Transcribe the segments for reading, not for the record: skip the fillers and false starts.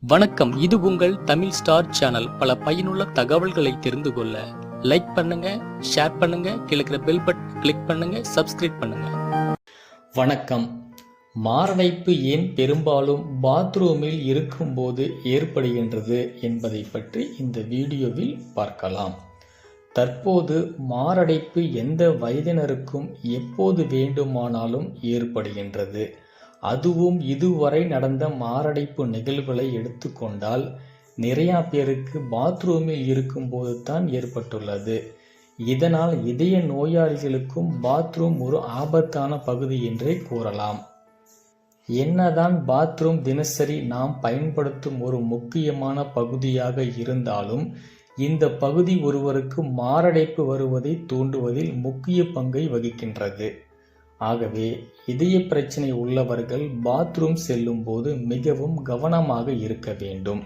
வணக்கம். இது உங்கள் தமிழ் ஸ்டார் சேனல். பல பயனுள்ள தகவல்களை தெரிந்து கொள்ள லைக் பண்ணுங்க, ஷேர் பண்ணுங்க, கீழே பெல் பட்டன் கிளிக் பண்ணுங்க, சப்ஸ்கிரைப் பண்ணுங்க. வணக்கம். மாரடைப்பு ஏன் பெரும்பாலும் பாத்ரூமில் இருக்கும்போது ஏற்படுகின்றது என்பதை பற்றி இந்த வீடியோவில் பார்க்கலாம். தற்போது மாரடைப்பு எந்த வயதினருக்கும் எப்போது வேண்டுமானாலும் ஏற்படுகின்றது. அதுவும் இதுவரை நடந்த மாரடைப்பு நிகழ்வுகளை எடுத்துக்கொண்டால் நிறையா பேருக்கு பாத்ரூமில் இருக்கும்போது தான் ஏற்பட்டுள்ளது. இதனால் இதய நோயாளிகளுக்கும் பாத்ரூம் ஒரு ஆபத்தான பகுதி என்றே கூறலாம். என்னதான் பாத்ரூம் தினசரி நாம் பயன்படுத்தும் ஒரு முக்கியமான பகுதியாக இருந்தாலும் இந்த பகுதி ஒருவருக்கு மாரடைப்பு வருவதை தூண்டுவதில் முக்கிய பங்கை வகிக்கின்றது. ஆகவே இதய பிரச்சனை உள்ளவர்கள் பாத்ரூம் செல்லும் போது மிகவும் கவனமாக இருக்க வேண்டும்.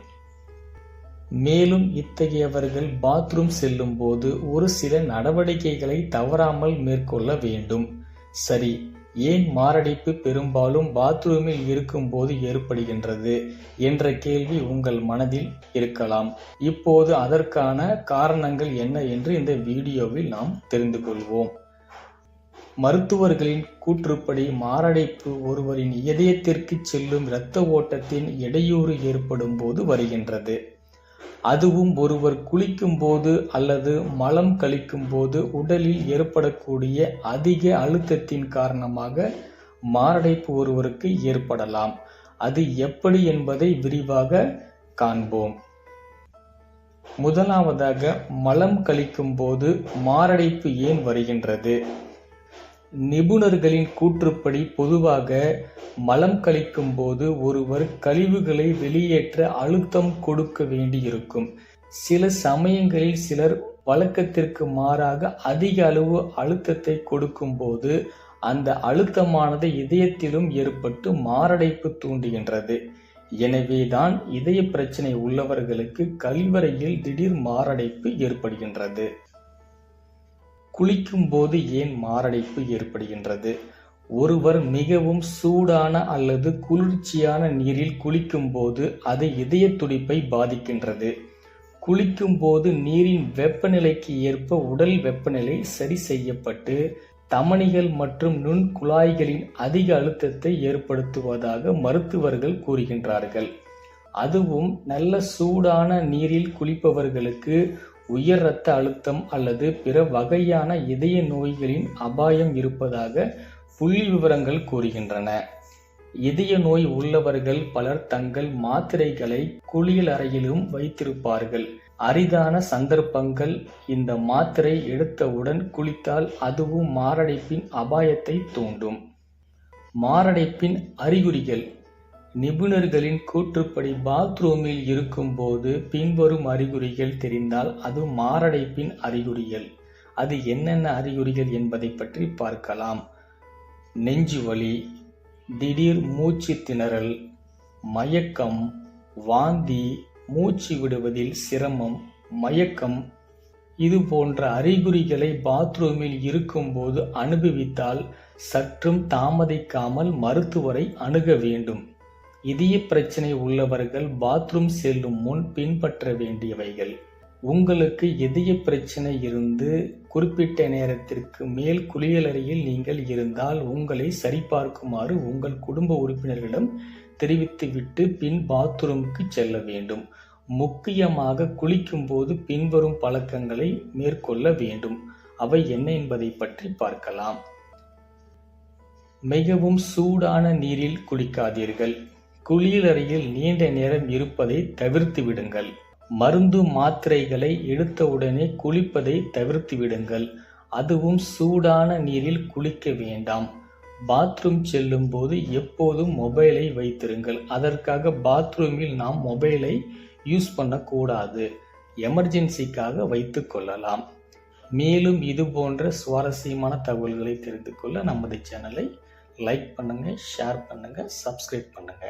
மேலும் இத்தகையவர்கள் பாத்ரூம் செல்லும் போது ஒரு சில நடவடிக்கைகளை தவறாமல் மேற்கொள்ள வேண்டும். சரி, ஏன் மாரடைப்பு பெரும்பாலும் பாத்ரூமில் இருக்கும் போது ஏற்படுகின்றது என்ற கேள்வி உங்கள் மனதில் இருக்கலாம். இப்போது அதற்கான காரணங்கள் என்ன என்று இந்த வீடியோவில் நாம் தெரிந்து கொள்வோம். மருத்துவர்களின் கூற்றுப்படி மாரடைப்பு ஒருவரின் இதயத்திற்கு செல்லும் இரத்த ஓட்டத்தின் இடையூறு ஏற்படும் போது வருகின்றது. அதுவும் ஒருவர் குளிக்கும் போது அல்லது மலம் கழிக்கும் போது உடலில் ஏற்படக்கூடிய அதிக அழுத்தத்தின் காரணமாக மாரடைப்பு ஒருவருக்கு ஏற்படலாம். அது எப்படி என்பதை விரிவாக காண்போம். முதலாவதாக, மலம் கழிக்கும் போது மாரடைப்பு ஏன் வருகின்றது? நிபுணர்களின் கூற்றுப்படி பொதுவாக மலம் கழிக்கும் போது ஒருவர் கழிவுகளை வெளியேற்ற அழுத்தம் கொடுக்க வேண்டியிருக்கும். சில சமயங்களில் சிலர் வழக்கத்திற்கு மாறாக அதிக அளவு அழுத்தத்தை கொடுக்கும் போது அந்த அழுத்தமானது இதயத்திலும் ஏற்பட்டு மாரடைப்பு தூண்டுகின்றது. எனவேதான் இதய பிரச்சனை உள்ளவர்களுக்கு கழிவறையில் திடீர் மாரடைப்பு ஏற்படுகின்றது. குளிக்கும் போது ஏன் மாரடைப்பு ஏற்படுகின்றது? ஒருவர் மிகவும் சூடான அல்லது குளிர்ச்சியான நீரில் குளிக்கும் போது அது இதய துடிப்பை பாதிக்கின்றது. குளிக்கும் போது நீரின் வெப்பநிலைக்கு ஏற்ப உடல் வெப்பநிலை சரி செய்யப்பட்டு தமனிகள் மற்றும் நுண் குழாய்களின் அதிக அழுத்தத்தை ஏற்படுத்துவதாக மருத்துவர்கள் கூறுகின்றார்கள். அதுவும் நல்ல சூடான நீரில் குளிப்பவர்களுக்கு உயர் இரத்த அழுத்தம் அல்லது பிற வகையான இதய நோய்களின் அபாயம் இருப்பதாக புள்ளி விவரங்கள் கூறுகின்றன. இதய நோய் உள்ளவர்கள் பலர் தங்கள் மாத்திரைகளை குளியல் அறையிலும் வைத்திருப்பார்கள். அரிதான சந்தர்ப்பங்கள் இந்த மாத்திரை எடுத்தவுடன் குளித்தால் அதுவும் மாரடைப்பின் அபாயத்தை தூண்டும். மாரடைப்பின் அறிகுறிகள். நிபுணர்களின் கூற்றுப்படி பாத்ரூமில் இருக்கும் போது பின்வரும் அறிகுறிகள் தெரிந்தால் அது மாரடைப்பின் அறிகுறிகள். அது என்னென்ன அறிகுறிகள் என்பதை பற்றி பார்க்கலாம். நெஞ்சு வலி, திடீர் மூச்சு திணறல், மயக்கம், வாந்தி, மூச்சு விடுவதில் சிரமம், மயக்கம், இது போன்ற அறிகுறிகளை பாத்ரூமில் இருக்கும்போது அனுபவித்தால் சற்றும் தாமதிக்காமல் மருத்துவரை அணுக வேண்டும். இதய பிரச்சனை உள்ளவர்கள் பாத்ரூம் செல்லும் முன் பின்பற்ற வேண்டியவைகள். உங்களுக்கு இதய பிரச்சனை இருந்து குறிப்பிட்ட நேரத்திற்கு மேல் குளியலறையில் நீங்கள் இருந்தால் உங்களை சரிபார்க்குமாறு உங்கள் குடும்ப உறுப்பினர்களிடம் தெரிவித்துவிட்டு பின் பாத்ரூமுக்கு செல்ல வேண்டும். முக்கியமாக குளிக்கும் போது பின்வரும் பழக்கங்களை மேற்கொள்ள வேண்டும். அவை என்ன என்பதை பற்றி பார்க்கலாம். மிகவும் சூடான நீரில் குளிக்காதீர்கள். குளியலறையில் நீண்ட நேரம் இருப்பதை தவிர்த்து விடுங்கள். மருந்து மாத்திரைகளை எடுத்தவுடனே குளிப்பதை தவிர்த்து விடுங்கள். அதுவும் சூடான நீரில் குளிக்க வேண்டாம். பாத்ரூம் செல்லும் போது எப்போதும் மொபைலை வைத்திருங்கள். அதற்காக பாத்ரூமில் நாம் மொபைலை யூஸ் பண்ணக்கூடாது. எமர்ஜென்சிக்காக வைத்து கொள்ளலாம். மேலும் இது போன்ற சுவாரஸ்யமான தகவல்களை தெரிந்து கொள்ள நமது சேனலை லைக் பண்ணுங்க, ஷேர் பண்ணுங்க, சப்ஸ்கிரைப் பண்ணுங்க.